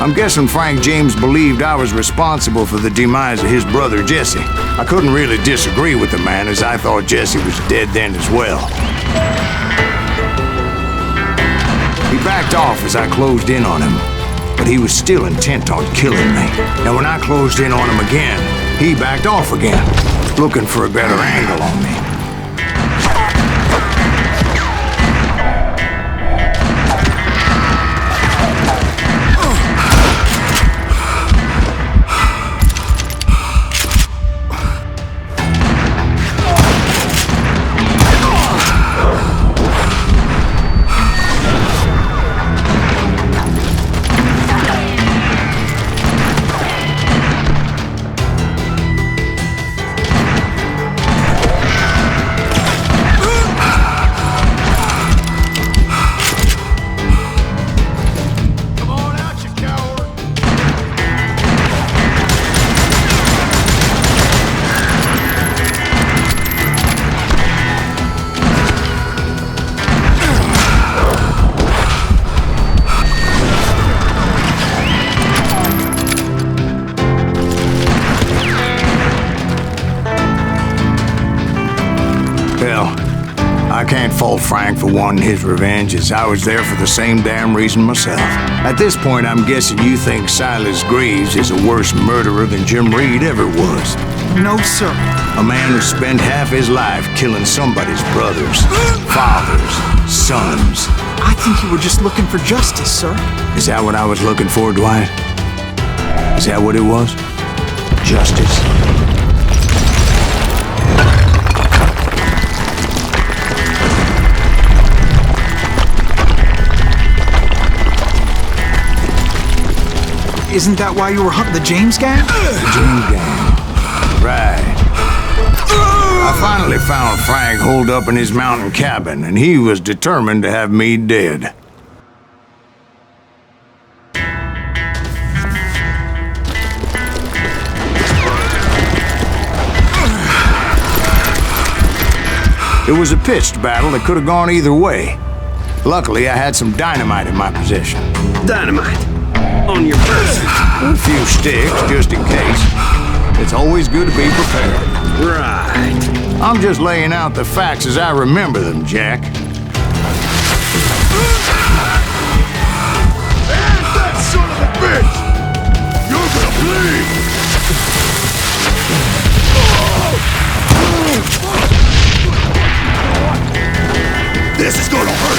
I'm guessing Frank James believed I was responsible for the demise of his brother Jesse. I couldn't really disagree with the man, as I thought Jesse was dead then as well. He backed off as I closed in on him, but he was still intent on killing me. Now when I closed in on him again, he backed off again, looking for a better angle on me. I can't fault Frank for wanting his revenge, as I was there for the same damn reason myself. At this point, I'm guessing you think Silas Greaves is a worse murderer than Jim Reed ever was. No, sir. A man who spent half his life killing somebody's brothers, fathers, sons. I think you were just looking for justice, sir. Is that what I was looking for, Dwight? Is that what it was? Justice? Isn't that why you were hunting the James gang? The James gang. Right. I finally found Frank holed up in his mountain cabin, and he was determined to have me dead. It was a pitched battle that could have gone either way. Luckily, I had some dynamite in my possession. Dynamite? On your person? A few sticks, just in case. It's always good to be prepared. Right. I'm just laying out the facts as I remember them, Jack. And that son of a bitch! You're gonna bleed! This is gonna hurt!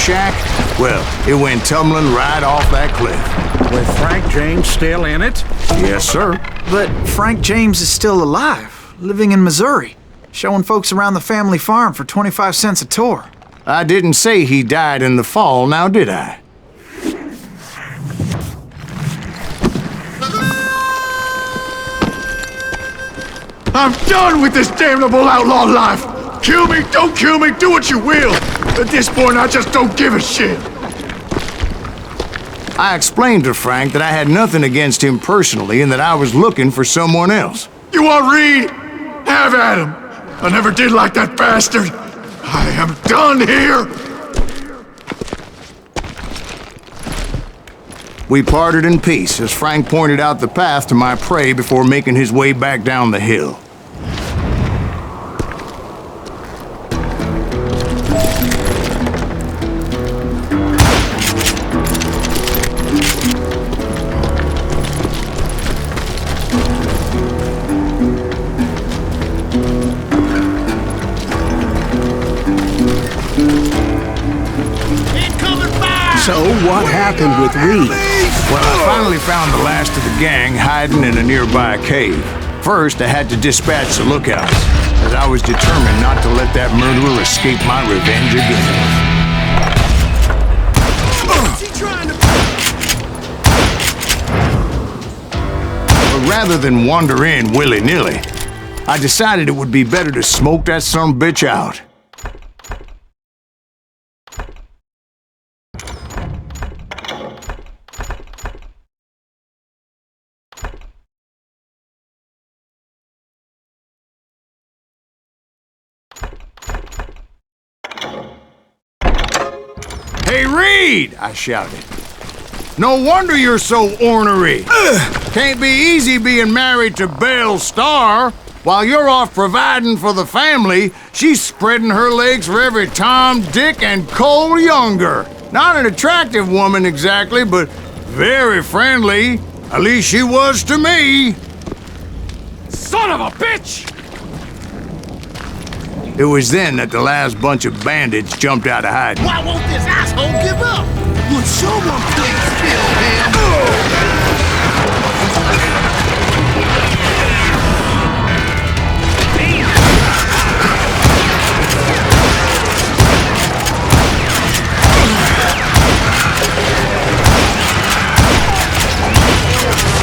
shack, well, it went tumbling right off that cliff. With Frank James still in it? Yes, sir. But Frank James is still alive, living in Missouri, showing folks around the family farm for 25 cents a tour. I didn't say he died in the fall, now did I? I'm done with this damnable outlaw life! Kill me, don't kill me, do what you will! At this point, I just don't give a shit! I explained to Frank that I had nothing against him personally and that I was looking for someone else. You want Reed? Have at him! I never did like that bastard! I am done here! We parted in peace as Frank pointed out the path to my prey before making his way back down the hill. So what happened with Reed? Well, I finally found the last of the gang hiding in a nearby cave. First, I had to dispatch the lookouts, as I was determined not to let that murderer escape my revenge again. But rather than wander in willy-nilly, I decided it would be better to smoke that sumbitch out. Hey, Reed! I shouted. No wonder you're so ornery. Can't be easy being married to Belle Starr. While you're off providing for the family, she's spreading her legs for every Tom, Dick, and Cole Younger. Not an attractive woman exactly, but very friendly. At least she was to me. Son of a bitch! It was then that the last bunch of bandits jumped out of hiding. Why won't this asshole give up? Would someone please kill him?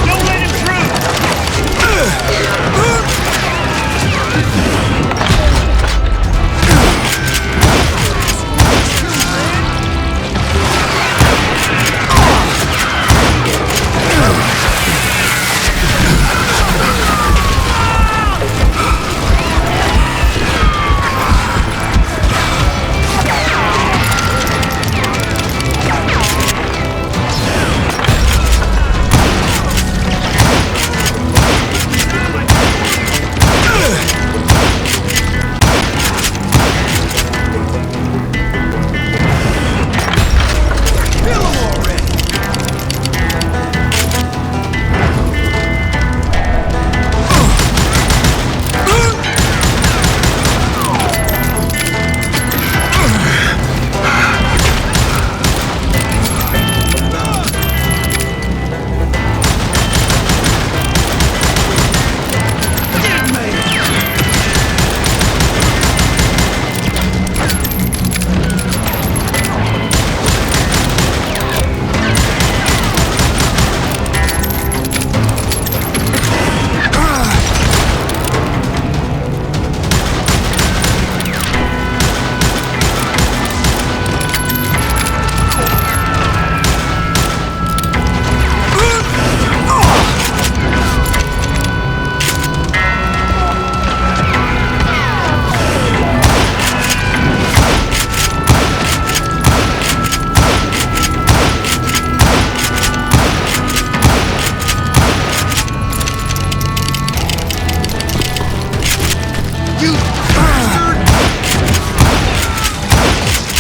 Don't let him through!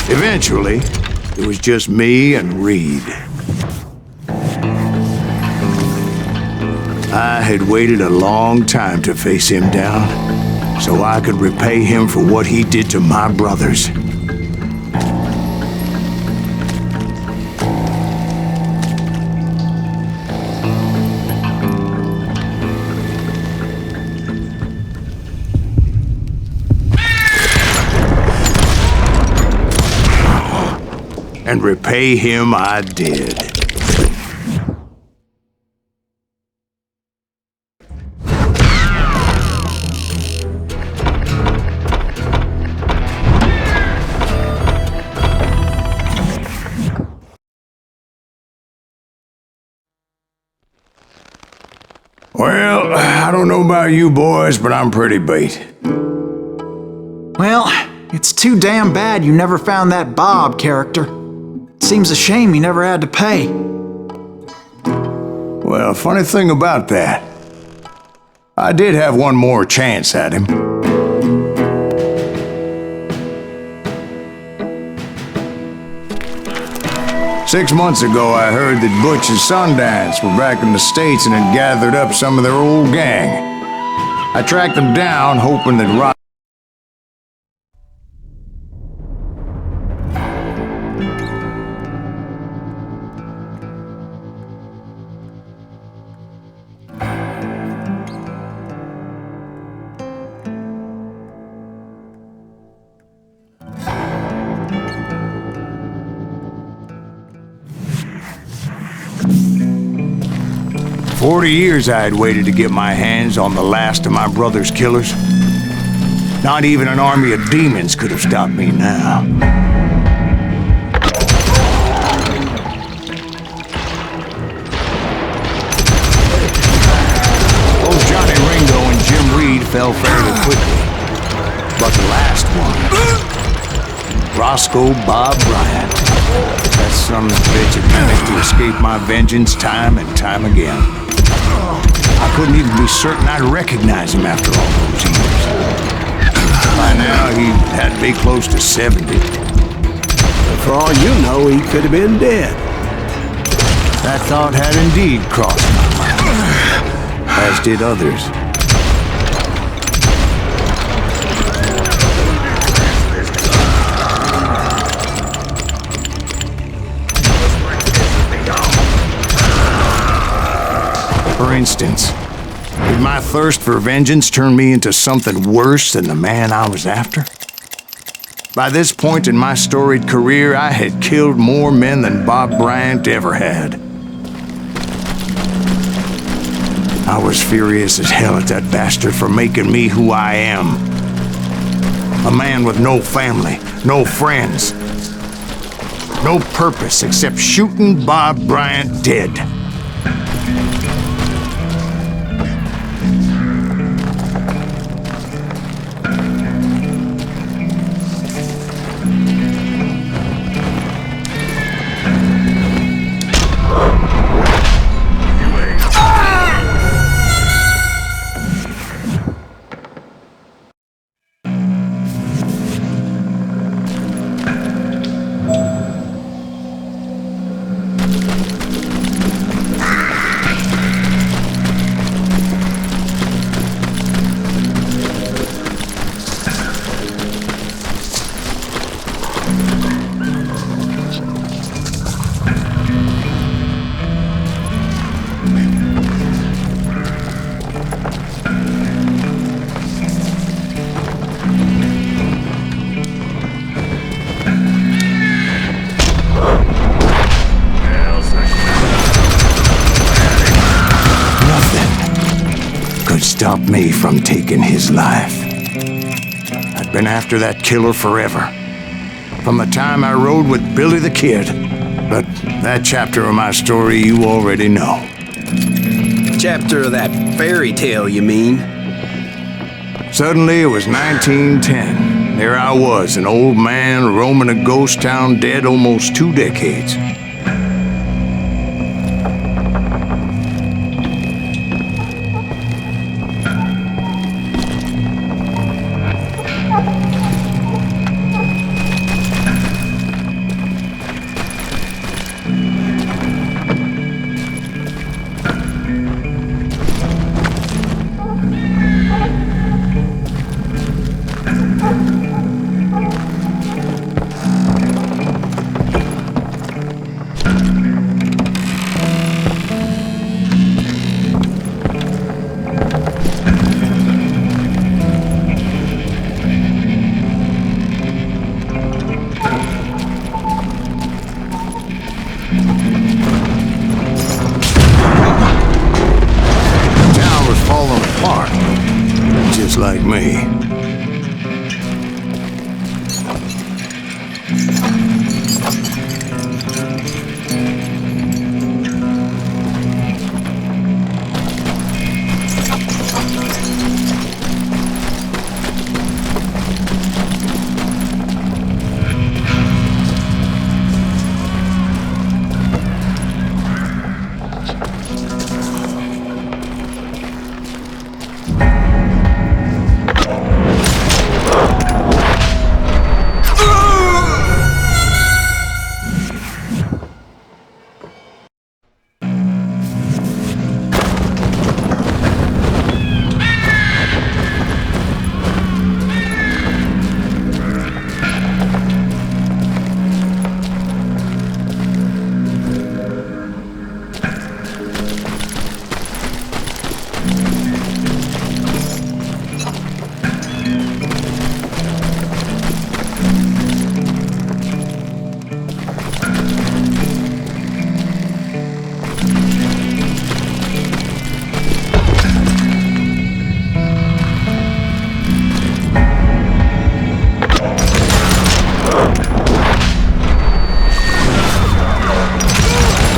Eventually, it was just me and Reed. I had waited a long time to face him down, so I could repay him for what he did to my brothers. and repay him I did. Well, I don't know about you boys, but I'm pretty beat. Well, it's too damn bad you never found that Bob character. Seems a shame you never had to pay. Well, funny thing about that, I did have one more chance at him. Six months ago, I heard that Butch and Sundance were back in the States and had gathered up some of their old gang. I tracked them down, hoping that Rob... "40 years I had waited to get my hands on the last of my brother's killers. Not even an army of demons could have stopped me now. Both Johnny Ringo and Jim Reed fell fairly quickly. But the last one, Roscoe Bob Bryant, that son of a bitch had managed to escape my vengeance time and time again. I couldn't even be certain I'd recognize him after all those years. By now, he had to be close to 70. But for all you know, he could have been dead. That thought had indeed crossed my mind, as did others. For instance, did my thirst for vengeance turn me into something worse than the man I was after? By this point in my storied career, I had killed more men than Bob Bryant ever had. I was furious as hell at that bastard for making me who I am. A man with no family, no friends, no purpose except shooting Bob Bryant dead. Stop me from taking his life. I'd been after that killer forever. From the time I rode with Billy the Kid. But that chapter of my story you already know. Chapter of that fairy tale, you mean? Suddenly it was 1910. There I was, an old man roaming a ghost town dead almost 2 decades. just like me.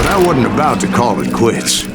I wasn't about to call it quits.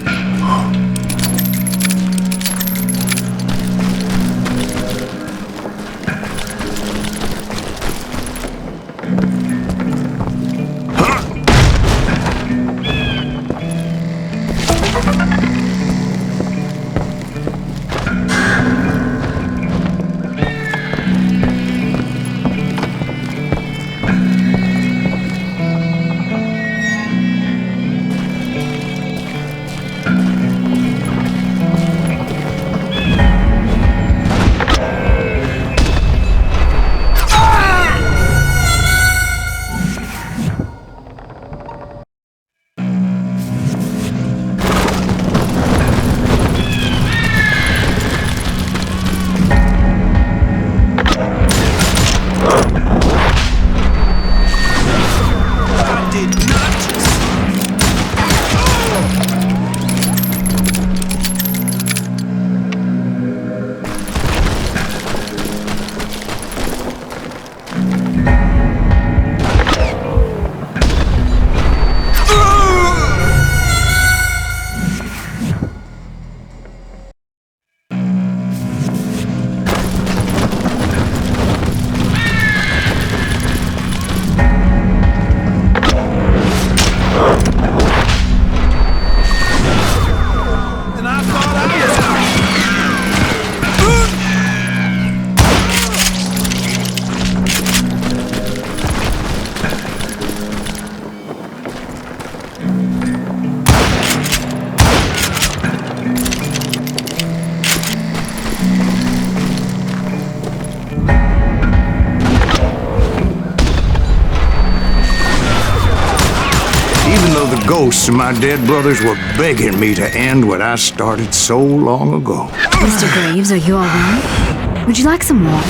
Ghosts of my dead brothers were begging me to end what I started so long ago. Mr. Graves, are you all right? Would you like some water?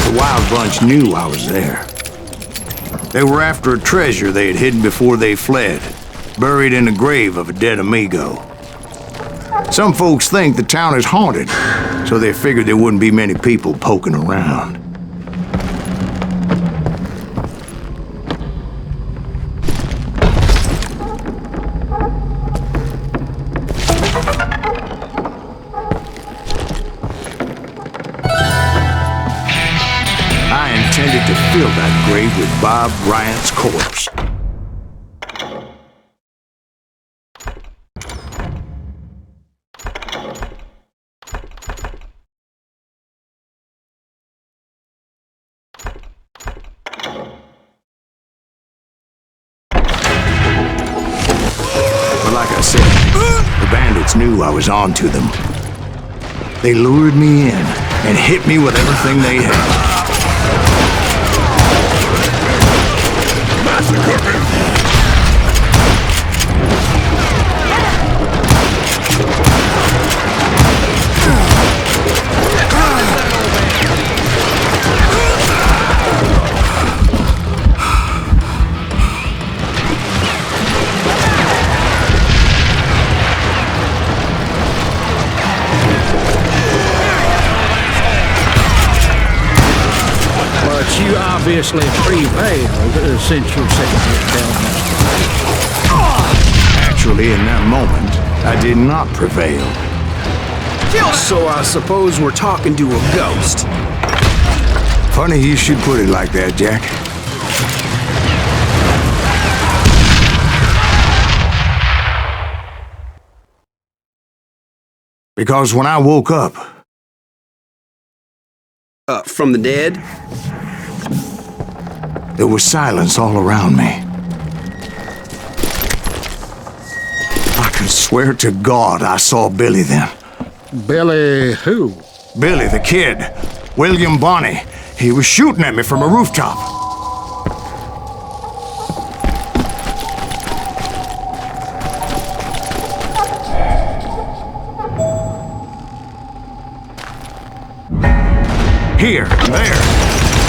The wild bunch knew I was there. They were after a treasure they had hidden before they fled, buried in the grave of a dead amigo. Some folks think the town is haunted, so they figured there wouldn't be many people poking around. Intended to fill that grave with Bob Bryant's corpse. But like I said, the bandits knew I was on to them. They lured me in and hit me with everything they had. obviously prevailed since you said you'd tell me. Actually, in that moment, I did not prevail. So I suppose we're talking to a ghost. Funny you should put it like that, Jack. Because when I woke up, From the dead? there was silence all around me. I could swear to God I saw Billy then. Billy who? Billy, the kid. William Bonney. He was shooting at me from a rooftop. Here, there,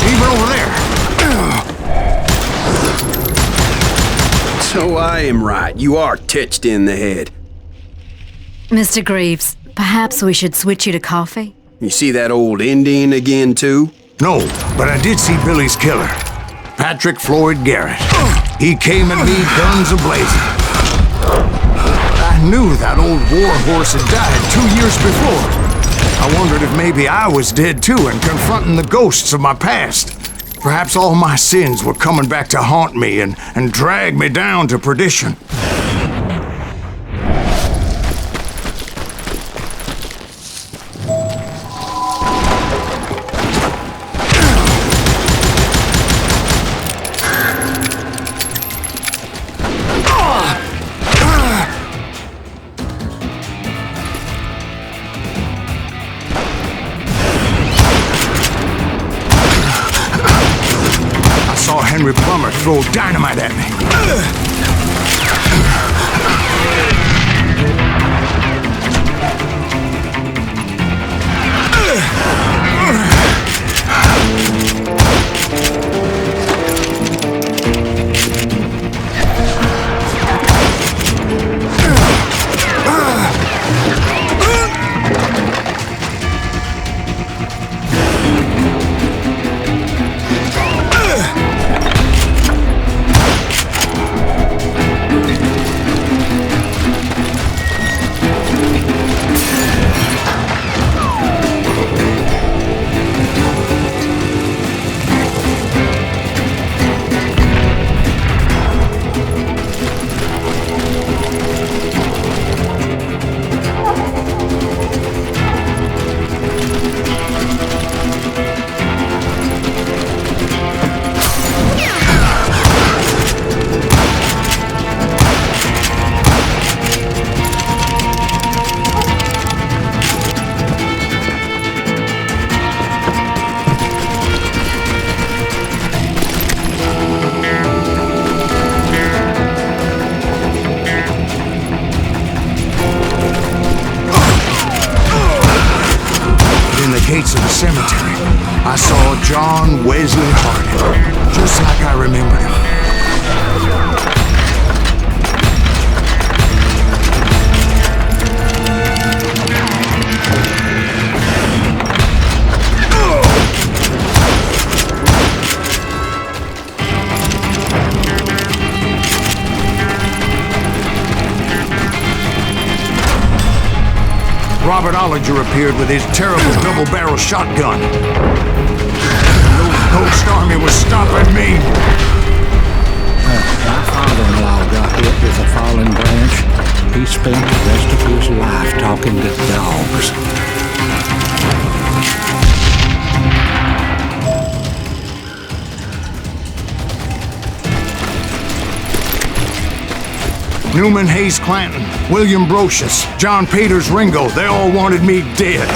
even over there. So I am right. You are titched in the head. Mr. Greaves, perhaps we should switch you to coffee? You see that old Indian again, too? No, but I did see Billy's killer, Patrick Floyd Garrett. He came at me guns a-blazing. I knew that old war horse had died 2 years before. I wondered if maybe I was dead too and confronting the ghosts of my past. Perhaps all my sins were coming back to haunt me and drag me down to perdition. Henry Plummer throw dynamite at me. Gates of the cemetery, I saw John Wesley Harding, just like I remembered him. Robert Ollinger appeared with his terrible double-barrel shotgun. No ghost army was stopping me. My father-in-law got hit with a fallen branch. He spent the rest of his life talking to dogs. Newman Hayes Clanton, William Brocious, John Peters Ringo, they all wanted me dead.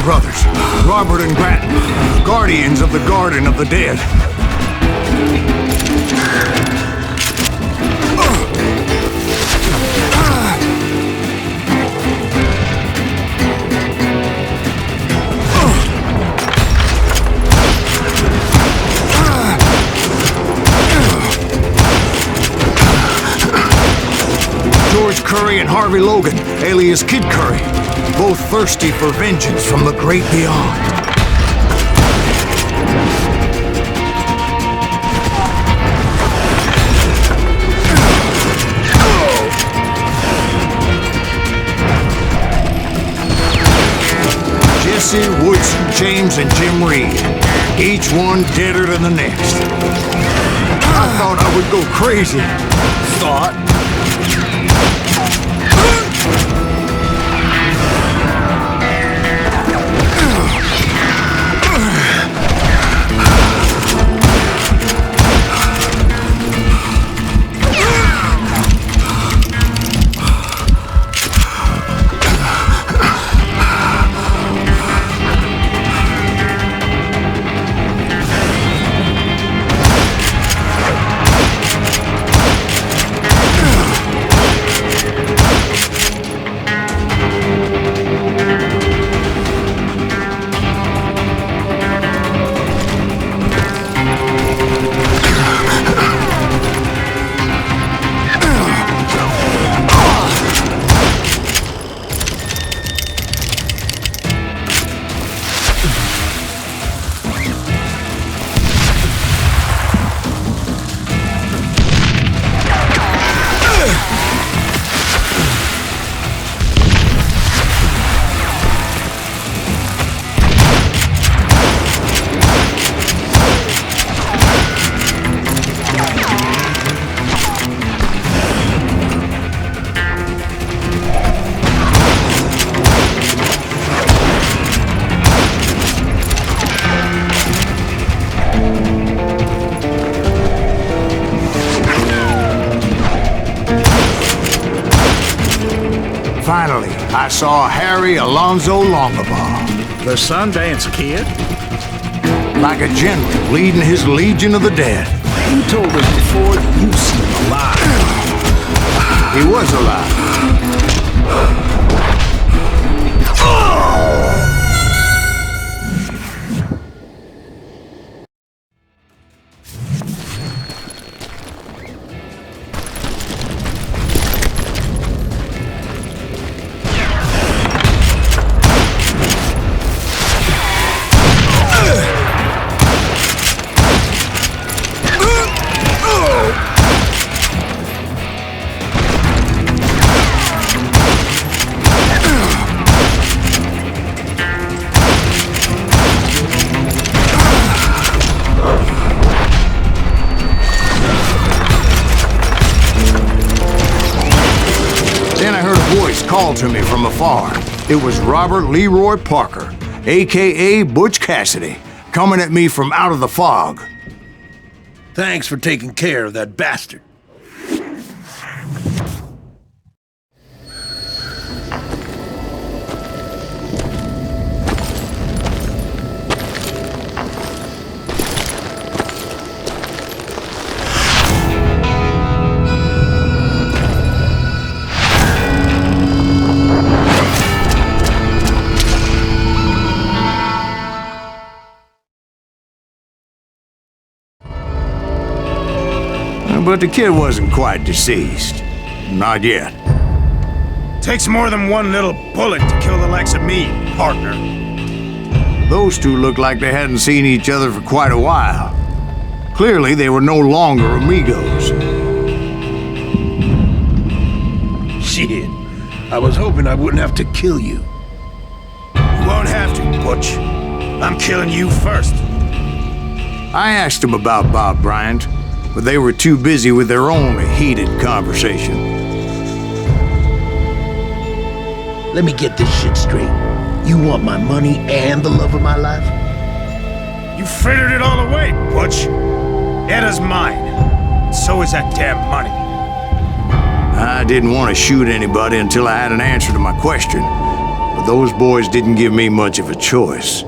brothers, Robert and Grattan, guardians of the Garden of the Dead. George Curry and Harvey Logan, alias Kid Curry, both thirsty for vengeance from the great beyond. Jesse, Woodson, James, and Jim Reed, each one deader than the next. I thought I would go crazy. Thought? Finally, I saw Harry Alonzo Longabaugh. The Sundance Kid? Like a general leading his legion of the dead. You told us before that you seen him alive. He was alive. Called to me from afar. It was Robert Leroy Parker, a.k.a. Butch Cassidy, coming at me from out of the fog. Thanks for taking care of that bastard. But the kid wasn't quite deceased. Not yet. Takes more than one little bullet to kill the likes of me, partner. Those two looked like they hadn't seen each other for quite a while. Clearly, they were no longer amigos. Shit. I was hoping I wouldn't have to kill you. You won't have to, Butch. I'm killing you first. I asked them about Bob Bryant, but they were too busy with their own heated conversation. Let me get this shit straight. You want my money and the love of my life? You frittered it all away, Butch. Etta's mine. So is that damn money. I didn't want to shoot anybody until I had an answer to my question. but those boys didn't give me much of a choice.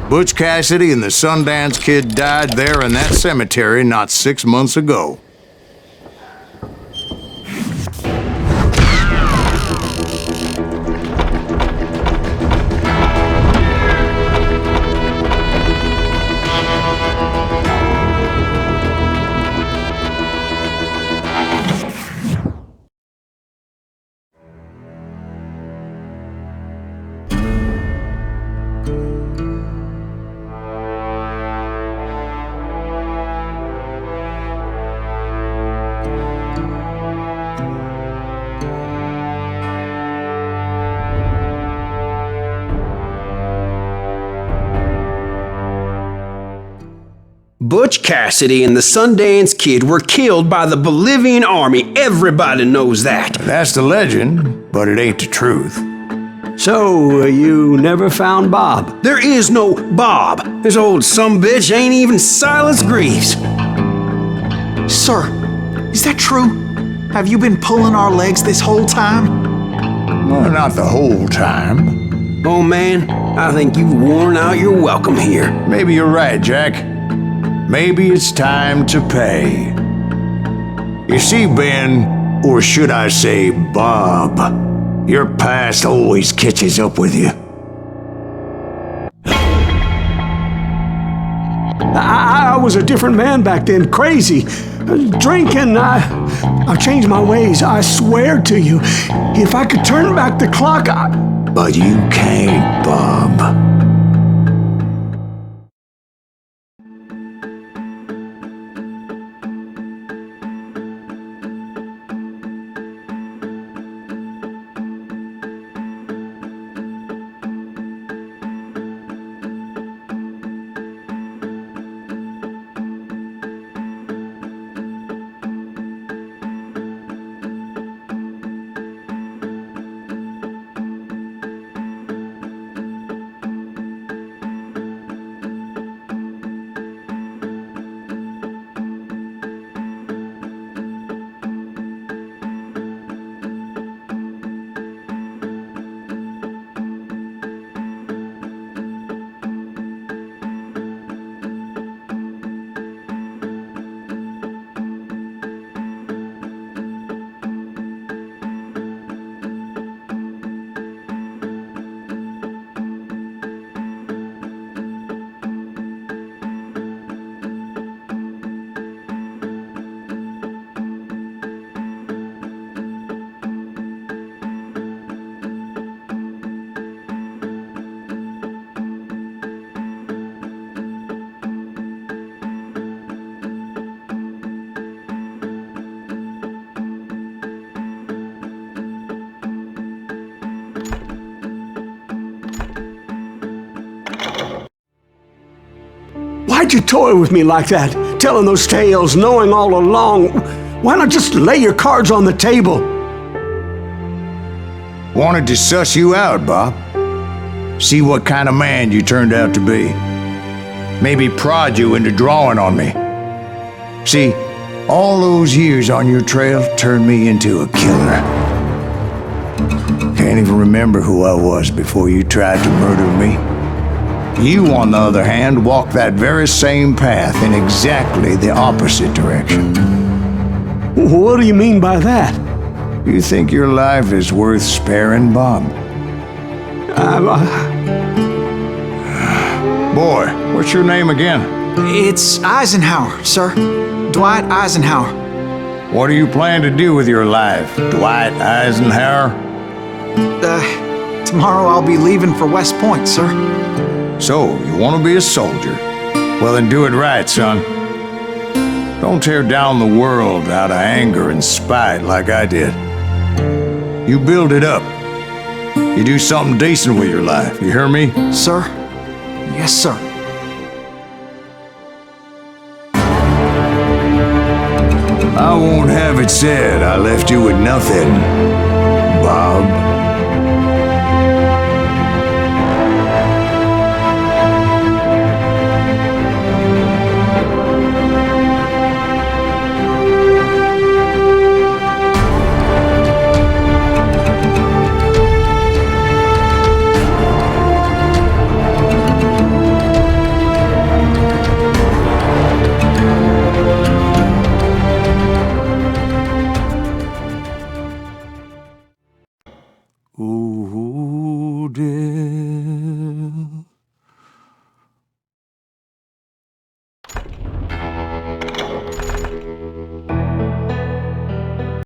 Butch Cassidy and the Sundance Kid died there in that cemetery not 6 months ago. Butch Cassidy and the Sundance Kid were killed by the Bolivian army. Everybody knows that. That's the legend, but it ain't the truth. So, you never found Bob? There is no Bob. This old sumbitch ain't even Silas Greaves. Sir, is that true? Have you been pulling our legs this whole time? Well, not the whole time. Oh man, I think you've worn out your welcome here. Maybe you're right, Jack. Maybe it's time to pay. You see, Ben, or should I say Bob, your past always catches up with you. I was a different man back then, crazy. Drinking, I've changed my ways, I swear to you. If I could turn back the clock, But you can't, Bob. why'd you toy with me like that? Telling those tales, knowing all along. Why not just lay your cards on the table? Wanted to suss you out, Bob. See what kind of man you turned out to be. Maybe prod you into drawing on me. See, all those years on your trail turned me into a killer. Can't even remember who I was before you tried to murder me. You, on the other hand, walked that very same path in exactly the opposite direction. What do you mean by that? You think your life is worth sparing, Bob? Boy, what's your name again? It's Eisenhower, sir. Dwight Eisenhower. What do you plan to do with your life, Dwight Eisenhower? Tomorrow I'll be leaving for West Point, sir. So, you want to be a soldier? Well, then do it right, son. Don't tear down the world out of anger and spite like I did. You build it up. You do something decent with your life, you hear me? Sir? Yes, sir. I won't have it said I left you with nothing, Bob. Ooh, dear.